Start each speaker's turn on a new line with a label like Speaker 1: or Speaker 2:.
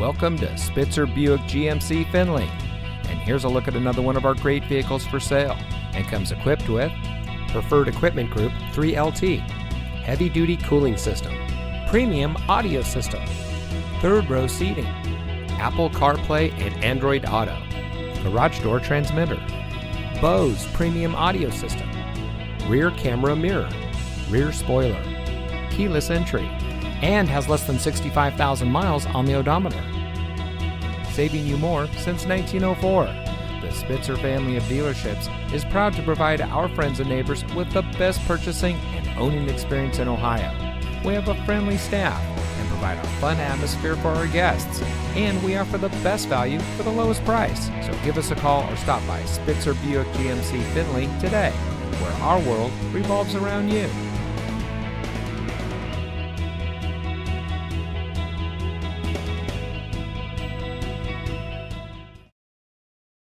Speaker 1: Welcome to Spitzer Buick GMC Findlay. And here's a look at another one of our great vehicles for sale. And comes equipped with
Speaker 2: Preferred Equipment Group 3LT, Heavy Duty Cooling System,
Speaker 1: Premium Audio System,
Speaker 2: Third Row Seating,
Speaker 1: Apple CarPlay and Android Auto,
Speaker 2: Garage Door Transmitter,
Speaker 1: Bose Premium Audio System,
Speaker 2: Rear Camera Mirror,
Speaker 1: Rear Spoiler,
Speaker 2: Keyless Entry,
Speaker 1: and has less than 65,000 miles on the odometer. Saving you more since 1904. The Spitzer family of dealerships is proud to provide our friends and neighbors with the best purchasing and owning experience in Ohio. We have a friendly staff and provide a fun atmosphere for our guests, and we offer the best value for the lowest price. So give us a call or stop by Spitzer Buick GMC Findlay today, where our world revolves around you.